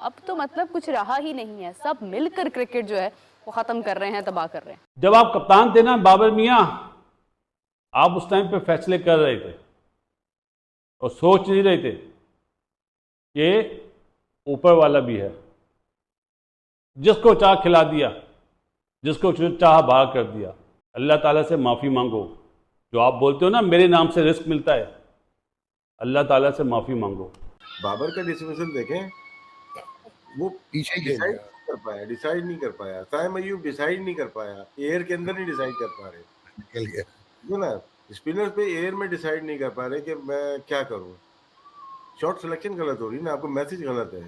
अब तो मतलब कुछ रहा ही नहीं है, सब मिलकर क्रिकेट जो है वो खत्म कर रहे हैं, तबाह कर रहे हैं। जब आप कप्तान थे ना बाबर मियां, आप उस टाइम पे फैसले कर रहे थे और सोच नहीं रहे थे कि ऊपर वाला भी है, जिसको चाह खिला दिया, जिसको चाह बाहर कर दिया। अल्लाह ताला से माफ़ी मांगो। जो आप बोलते हो ना मेरे नाम से रिस्क मिलता है, अल्लाह ताला से माफ़ी मांगो। बाबर का डिसमिसल देखें, वो पीछे डिसाइड नहीं कर पाया। साइम अय्यूब डिसाइड नहीं कर पाया, एयर के अंदर नहीं डिसाइड कर पा रहे, निकल गया जो ना स्पिनर्स पे एयर में डिसाइड नहीं कर पा रहे कि मैं क्या करूं। शॉट सिलेक्शन गलत हो रही ना, आपको मैसेज गलत है,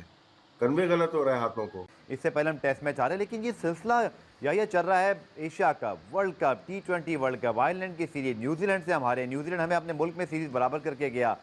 कन्वे गलत हो रहा है हाथों को। इससे पहले हम टेस्ट मैच आ रहे हैं, लेकिन ये सिलसिला ये चल रहा है Asia cup, world cup, T20 world cup, Ireland की सीरीज, न्यूजीलैंड से हम हारे, न्यूजीलैंड हमें अपने मुल्क में सीरीज बराबर करके गया।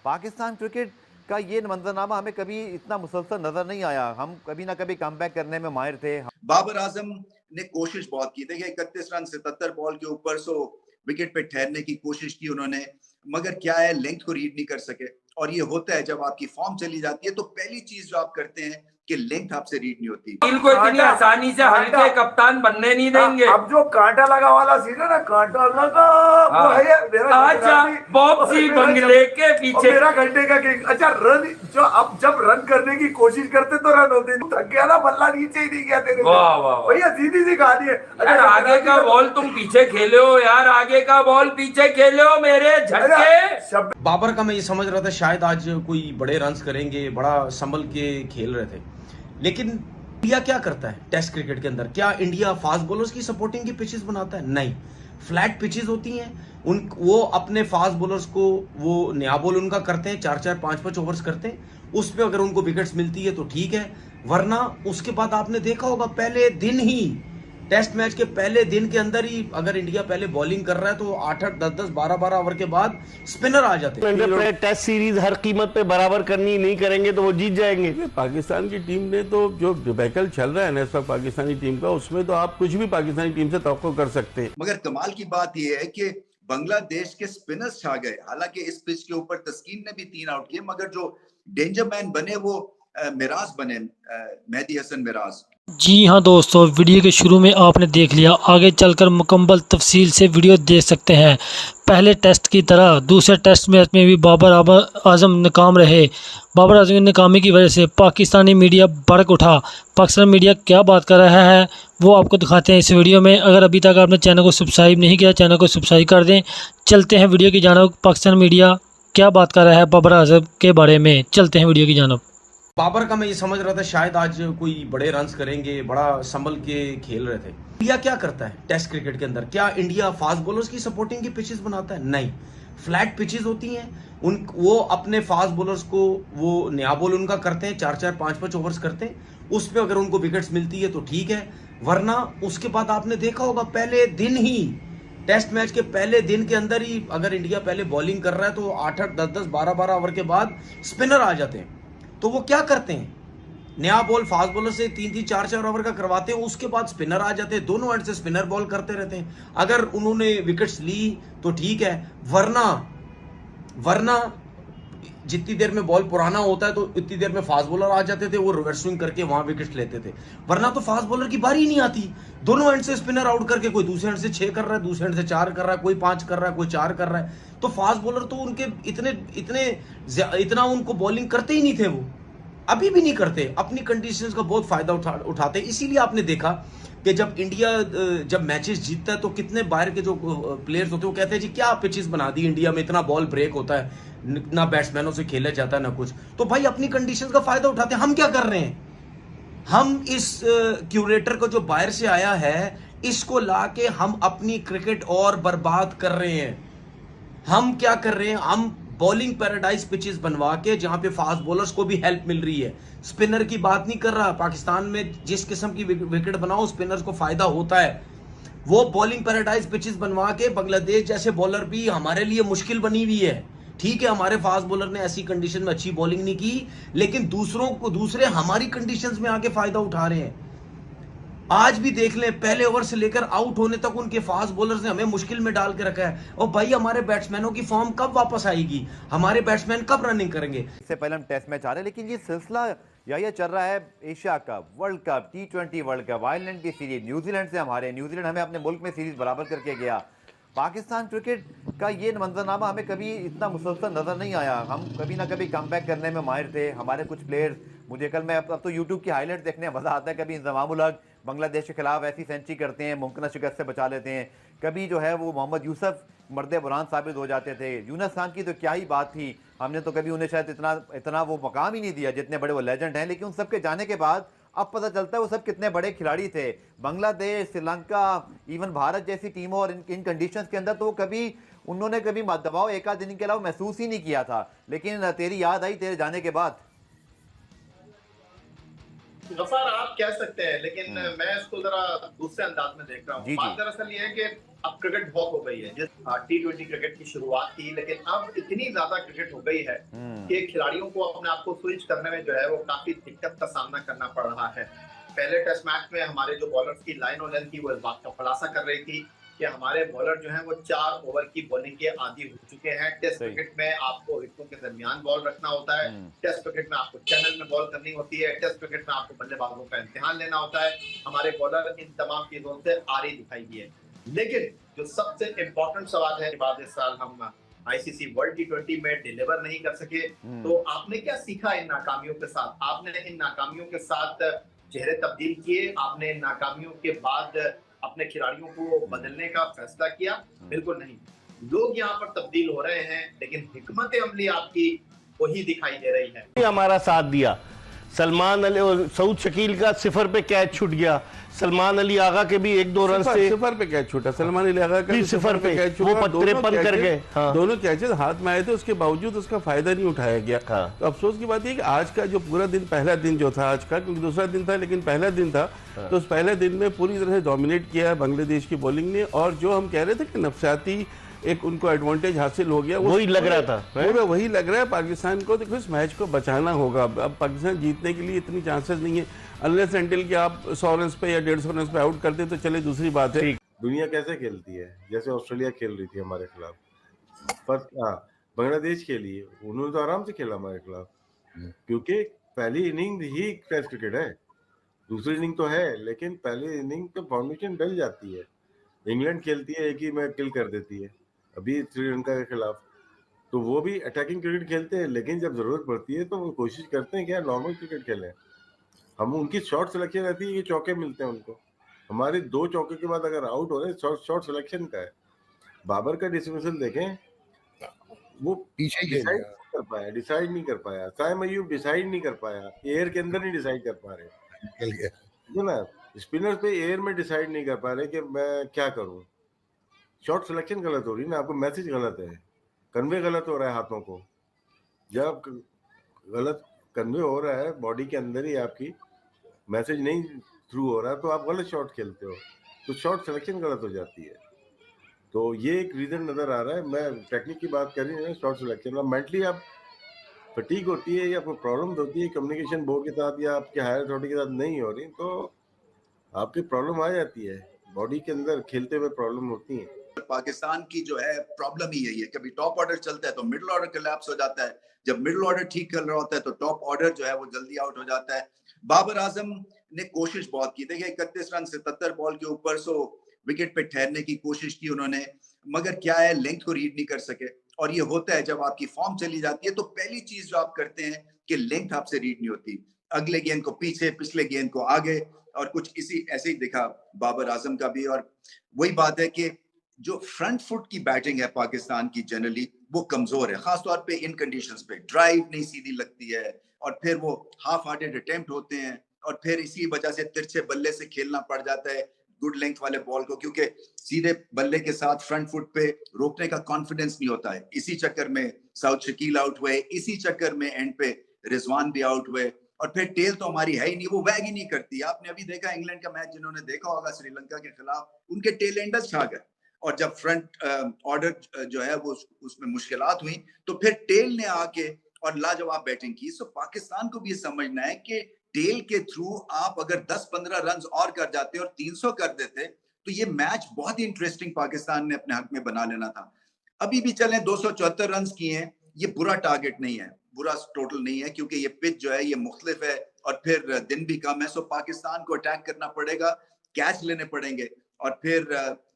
पाकिस्तान क्रिकेट का ये मंजरनामा हमें कभी इतना मुसलसल नजर नहीं आया। हम कभी ना कभी कमबैक करने में माहिर थे। बाबर आजम ने कोशिश बहुत की, देखिए 31 रन 77 बॉल के ऊपर 100 विकेट पे ठहरने की कोशिश की उन्होंने, मगर क्या है लेंथ को रीड नहीं कर सके। और ये होता है जब आपकी फॉर्म चली जाती है तो पहली चीज जो आप करते हैं कि लेंथ आपसे रीड नहीं होती। इनको इतनी आसानी से हल्के कप्तान बनने नहीं देंगे। अब जो कांटा लगा वाला सीन है ना, कांटा लगा वो है मेरा। अच्छा बॉक्सी बंगले के पीछे मेरा घंटे का किंग। अच्छा रन जो अब जब रन करने की कोशिश करते तो रन होते, थक गया ना, बल्ला नीचे ही नहीं गया तेरे। वाह वाह भैया सीधी सी कहानी है। यार आगे का बॉल तुम पीछे खेले हो, यार आगे का बॉल पीछे खेले हो मेरे झटके। बाबर का मैं ये समझ रहा था शायद आज कोई बड़े रन्स करेंगे, बड़ा संभल के खेल रहे थे, लेकिन इंडिया क्या करता है टेस्ट क्रिकेट के अंदर? क्या इंडिया फास्ट बॉलर्स की सपोर्टिंग की पिचेस बनाता है? नहीं, फ्लैट पिचेस होती हैं, वो अपने फास्ट बॉलर्स को वो नया बॉल उनका करते हैं, 4-4 5-5 ओवर्स करते हैं, उस पे अगर उनको विकेट्स मिलती है तो ठीक है, वरना उसके बाद आपने देखा होगा पहले दिन ही, टेस्ट मैच के पहले दिन के अंदर ही अगर इंडिया पहले बॉलिंग कर रहा है तो 8-8 10-10 12-12 ओवर के बाद स्पिनर आ जाते हैं। टेस्ट सीरीज हर कीमत पे बराबर करनी नहीं करेंगे तो वो जीत जाएंगे। पाकिस्तान की टीम ने तो जो डिबैकल चल रहा है ना इस वक्त पाकिस्तानी टीम का, उसमें तो आप कुछ भी पाकिस्तानी टीम से तवक्को कर सकते हैं। मगर कमाल की बात यह है कि बांग्लादेश के स्पिनर्स छा गए। हालांकि इस पिच के ऊपर तस्कीन ने भी 3 आउट किए, मगर जो डेंजर मैन बने वो मिराज बने, मेहदी हसन मिराज। जी हाँ दोस्तों, वीडियो के शुरू में आपने देख लिया, आगे चलकर मुकम्मल तफसील से वीडियो देख सकते हैं। पहले टेस्ट की तरह दूसरे टेस्ट मैच में भी बाबर आजम नाकाम रहे। बाबर आजम की नाकामी की वजह से पाकिस्तानी मीडिया भड़क उठा। पाकिस्तान मीडिया क्या बात कर रहा है वो आपको दिखाते हैं इस वीडियो में। अगर अभी तक आपने चैनल को सब्सक्राइब नहीं किया, चैनल को सब्सक्राइब कर दें। चलते हैं वीडियो की जानिब। पाकिस्तान मीडिया क्या बात कर रहा है बाबर आजम के बारे में, चलते हैं वीडियो की जानिब। बाबर का मैं ये समझ रहा था शायद आज कोई बड़े रन्स करेंगे, बड़ा संभल के खेल रहे थे। इंडिया क्या करता है टेस्ट क्रिकेट के अंदर? क्या इंडिया फास्ट बॉलर्स की सपोर्टिंग की पिचेस बनाता है? नहीं, फ्लैट पिचेस होती हैं, वो अपने फास्ट बॉलर्स को वो नया बॉल उनका करते हैं, 4-4 5-5 ओवर्स करते हैं, उस पे अगर उनको विकेट्स मिलती है तो ठीक है, वरना उसके बाद आपने देखा होगा पहले दिन ही, टेस्ट मैच के पहले दिन के अंदर ही अगर इंडिया पहले बॉलिंग कर रहा है तो 8-8 10-10 12-12 ओवर के बाद स्पिनर आ जाते हैं। तो वो क्या करते हैं, नया बॉल फास्ट बॉलर से 3-3 4-4 ओवर का करवाते हैं, उसके बाद स्पिनर आ जाते हैं, दोनों एंड से स्पिनर बॉल करते रहते हैं। अगर उन्होंने विकेट्स ली तो ठीक है, वरना जितनी देर में बॉल पुराना होता है तो इतनी देर में फास्ट बॉलर आ जाते थे, वो रिवर्स स्विंग करके वहां विकेट्स लेते थे, वरना तो फास्ट बॉलर की बारी ही नहीं आती। दोनों एंड से स्पिनर आउट करके कोई दूसरे एंड से 6 कर रहा है, दूसरे एंड से 4 कर रहा है, कोई 5 कर रहा है, कोई 4 कर रहा है। तो फास्ट बॉलर तो उनके इतना उनको बॉलिंग करते ही नहीं थे, वो अभी भी नहीं करते, अपनी कंडीशंस का बहुत फायदा उठाते। इसीलिए आपने देखा कि जब इंडिया जब मैचेस जीतता है तो कितने बाहर के जो प्लेयर्स होते हैं वो कहते हैं जी क्या पिचेस बना दी इंडिया में, इतना बॉल ब्रेक होता है, ना बैट्समैनों से खेला जाता है ना कुछ। तो भाई अपनी कंडीशंस का फायदा उठाते हैं। हम क्या कर रहे हैं, हम इस क्यूरेटर को जो बाहर से आया है इसको लाके हम अपनी क्रिकेट और बर्बाद कर रहे हैं। हम क्या कर रहे हैं, हम बॉलिंग पैराडाइज पिचेस बनवा के जहां पे फास्ट बॉलर्स को भी हेल्प मिल रही है, स्पिनर की बात नहीं कर रहा। पाकिस्तान में जिस किस्म की विकेट बनाओ स्पिनर्स को फायदा होता है, वो बॉलिंग पैराडाइज पिचेस बनवा के बांग्लादेश जैसे बॉलर भी हमारे लिए मुश्किल बनी हुई है। ठीक है, हमारे फास्ट बॉलर ने ऐसी कंडीशन में अच्छी बॉलिंग नहीं की, लेकिन दूसरे हमारी कंडीशंस में आके फायदा उठा रहे हैं। आज भी देख लें, पहले ओवर से लेकर आउट होने तक उनके फास्ट बॉलर्स ने हमें मुश्किल में डाल के रखा है। और भाई हमारे बैट्समैनों की फॉर्म कब वापस आएगी, हमारे बैट्समैन कब रनिंग करेंगे? इससे पहले हम टेस्ट मैच आ रहे हैं, लेकिन ये सिलसिला ये चल रहा है Asia cup, world cup, T20 world cup, Ireland की सीरीज, न्यूजीलैंड से हम हारे, न्यूजीलैंड हमें अपने मुल्क में सीरीज बराबर करके गया। पाकिस्तान क्रिकेट का ये मंजरनामा हमें कभी इतना मुसलसल नज़र नहीं आया। हम कभी ना कभी कमबैक करने में माहिर थे। हमारे कुछ प्लेयर्स, मुझे कल मैं अब तो यूट्यूब की हाईलाइट देखने में मज़ा आता है। कभी इंजमामुल हक बांग्लादेश के खिलाफ ऐसी सेंचुरी करते हैं, मुमकिन शिकस्त से बचा लेते हैं। कभी जो है वो मोहम्मद यूसुफ मर्द बुरान साबित हो जाते थे। यूनुस खान की तो क्या ही बात थी, हमने तो कभी उन्हें शायद इतना वो मकाम ही नहीं दिया जितने बड़े वो लेजेंड हैं। लेकिन उन सब के जाने के बाद अब पता चलता है वो सब कितने बड़े खिलाड़ी थे। बांग्लादेश, श्रीलंका, इवन भारत जैसी टीमों और इन कंडीशंस के अंदर तो उन्होंने कभी दबाव एक आध दिन के अलावा महसूस ही नहीं किया था। लेकिन तेरी याद आई तेरे जाने के बाद। गफार आप कह सकते हैं, लेकिन मैं इसको जरा दूसरे अंदाज में देख रहा हूँ। बात दरअसल ये है कि अब क्रिकेट बहुत हो गई है। T20 क्रिकेट की शुरुआत थी, लेकिन अब इतनी ज्यादा क्रिकेट हो गई है कि खिलाड़ियों को अपने आप को स्विच करने में जो है वो काफी दिक्कत का सामना करना पड़ रहा है। पहले टेस्ट मैच में हमारे जो बॉलर्स की लाइन और लेंथ थी वो इस बात का खुलासा कर रही थी कि हमारे बॉलर जो हैं वो 4 ओवर की बॉलिंग के आदी हो चुके हैं। टेस्ट क्रिकेट में आपको विकेटों के दरमियान बॉल रखना होता है, टेस्ट क्रिकेट में आपको चैनल में बॉल करनी होती है, टेस्ट क्रिकेट में आपको बल्लेबाजों का इम्तिहान लेना होता है। हमारे बॉलर इन तमाम चीजों से आरी दिखाई दिए। लेकिन जो सबसे इम्पोर्टेंट सवाल है, बाद इस साल हम ICC वर्ल्ड T20 में डिलीवर नहीं कर सके, तो आपने क्या सीखा इन नाकामियों के साथ? आपने इन नाकामियों के साथ चेहरे तब्दील किए? आपने इन नाकामियों के बाद अपने खिलाड़ियों को बदलने का फैसला किया? बिल्कुल नहीं। लोग यहाँ पर तब्दील हो रहे हैं, लेकिन हिकमत अमली आपकी वही दिखाई दे रही है। हमारा साथ दिया। सलमान अली और सऊद शकील का 0 पे कैच छूट गया। सलमान अली आगा के भी 1-2 रन से 0 पे कैच छूटा। सलमान अली आगा का 0 पे कैच छूटा, वो 53 कर गए। दोनों कैचेस हाथ में आए थे, उसके बावजूद उसका फायदा नहीं उठाया गया। तो अफसोस की बात है कि आज का जो पूरा दिन, पहला दिन जो था आज का, क्योंकि दूसरा दिन था लेकिन पहला दिन था, तो उस पहले दिन में पूरी तरह से डोमिनेट किया बांग्लादेश की बॉलिंग ने। और जो हम कह रहे थे कि नफसियाती एक उनको एडवांटेज हासिल हो गया, वही लग रहा था, पूरा वही लग रहा है पाकिस्तान को। देखो इस मैच को बचाना होगा। अब पाकिस्तान जीतने के लिए इतनी चांसेस नहीं है, अनलेस एंटिल कि आप 100 रन पे या 150 रन पे आउट करते तो चले, दूसरी बात है। दुनिया कैसे खेलती है, जैसे ऑस्ट्रेलिया खेल रही थी हमारे खिलाफ, पर बांग्लादेश के लिए उन्होंने तो आराम से खेला हमारे खिलाफ, क्योंकि पहली इनिंग ही टेस्ट क्रिकेट है। दूसरी इनिंग तो है, लेकिन पहली इनिंग तो फाउंडेशन डल जाती है। इंग्लैंड खेलती है, एक ही मैच किल कर देती है अभी श्रीलंका के खिलाफ, तो वो भी अटैकिंग क्रिकेट खेलते हैं, लेकिन जब जरूरत पड़ती है तो वो कोशिश करते हैं कि नॉर्मल क्रिकेट खेलें। हम उनकी शॉर्ट सिलेक्शन रहती है कि चौके मिलते हैं उनको। हमारे 2 चौके के बाद अगर आउट हो रहे हैं, शॉर्ट सिलेक्शन का है। बाबर का डिसमिसल देखें, वो पीछे डिसाइड नहीं कर पाया। साइम अय्यूब डिसाइड नहीं कर पाया, एयर के अंदर नहीं डिसाइड कर पा रहे ना, स्पिनर पे एयर में डिसाइड नहीं कर पा रहे कि मैं क्या करूं। शॉर्ट सिलेक्शन गलत हो रही है ना, आपको मैसेज गलत है, कन्वे गलत हो रहा है हाथों को। जब गलत कन्वे हो रहा है बॉडी के अंदर ही, आपकी मैसेज नहीं थ्रू हो रहा है, तो आप गलत शॉट खेलते हो, तो शॉर्ट सिलेक्शन गलत हो जाती है। तो ये एक रीजन नजर आ रहा है। मैं टेक्निक की बात कर रही हूँ, शॉर्ट सिलेक्शन में मेंटली आप फटीग होती है या कोई प्रॉब्लम होती है कम्युनिकेशन बोर्ड के साथ या आपके हायर अथॉरिटी के साथ नहीं हो रही, तो आपकी प्रॉब्लम आ जाती है, बॉडी के अंदर खेलते हुए प्रॉब्लम होती है। पाकिस्तान की जो है प्रॉब्लम ही यही है, कभी टॉप ऑर्डर चलता है तो मिडिल ऑर्डर कोलैप्स हो जाता है, जब मिडिल ऑर्डर ठीक कर रहा होता है तो टॉप ऑर्डर जो है वो जल्दी आउट हो जाता है। बाबर आजम ने कोशिश बहुत की, देखिए 31 रन 77 बॉल के ऊपर 100 विकेट पे ठहरने की कोशिश की उन्होंने, मगर क्या है लेंथ को रीड नहीं कर सके। और ये होता है जब आपकी फॉर्म चली जाती है तो पहली चीज जो आप करते हैं कि लेंथ आपसे रीड नहीं होती, अगले गेंद को पीछे, पिछले गेंद को आगे, और कुछ इसी ऐसे ही दिखा बाबर आजम का भी। और वही बात है कि जो फ्रंट फुट की बैटिंग है पाकिस्तान की जनरली वो कमजोर है, खासतौर पे इन कंडीशंस पे ड्राइव नहीं सीधी लगती है, और फिर वो हाफ हार्टेड अटेम्प्ट होते हैं, और फिर इसी वजह से तिरछे बल्ले से खेलना पड़ जाता है गुड लेंथ वाले बॉल को, क्योंकि सीधे बल्ले के साथ फ्रंट फुट पे रोकने का कॉन्फिडेंस नहीं होता है। इसी चक्कर में साउथ शकील आउट हुए, इसी चक्कर में एंड पे रिजवान भी आउट हुए, और फिर टेल तो हमारी है ही नहीं, वो वैग ही नहीं करती। आपने अभी देखा इंग्लैंड का मैच जिन्होंने देखा होगा श्रीलंका के खिलाफ, उनके टेल एंडर्स छा गए, और जब फ्रंट ऑर्डर जो है वो उसमें मुश्किलात हुई तो फिर टेल ने आके और लाजवाब बैटिंग की। सो पाकिस्तान को भी ये समझना है कि टेल के थ्रू आप अगर 10-15 रन और कर जाते और 300 कर देते तो ये मैच बहुत ही इंटरेस्टिंग पाकिस्तान ने अपने हक में बना लेना था। अभी भी चलें 274 रन किए हैं, ये बुरा टारगेट नहीं है, बुरा टोटल नहीं है, क्योंकि ये पिच जो है ये मुख्तलिफ है, और फिर दिन भी कम है, सो पाकिस्तान को अटैक करना पड़ेगा, कैच लेने पड़ेंगे और फिर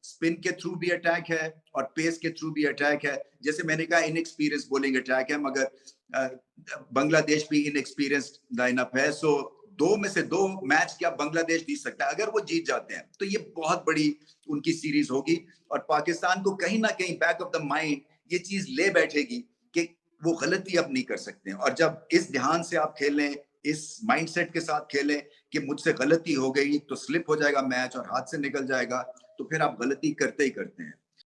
स्पिन के थ्रू भी अटैक है और पेस के थ्रू भी अटैक है। जैसे मैंने कहा इनएक्सपीरियंस बॉलिंग अटैक है, मगर बांग्लादेश भी इनएक्सपीरियंस्ड लाइनअप है। सो 2 में से 2 मैच क्या बांग्लादेश जीत सकता है। अगर वो जीत जाते हैं तो ये बहुत बड़ी उनकी सीरीज होगी और पाकिस्तान को कहीं ना कहीं बैक ऑफ द माइंड ये चीज ले बैठेगी कि वो गलती अब नहीं कर सकते। और जब इस ध्यान से आप खेलें, इस माइंडसेट के साथ खेलें कि मुझसे गलती हो गई तो स्लिप हो जाएगा मैच और हाथ से निकल जाएगा, तो फिर आप गलती करते ही करते हैं।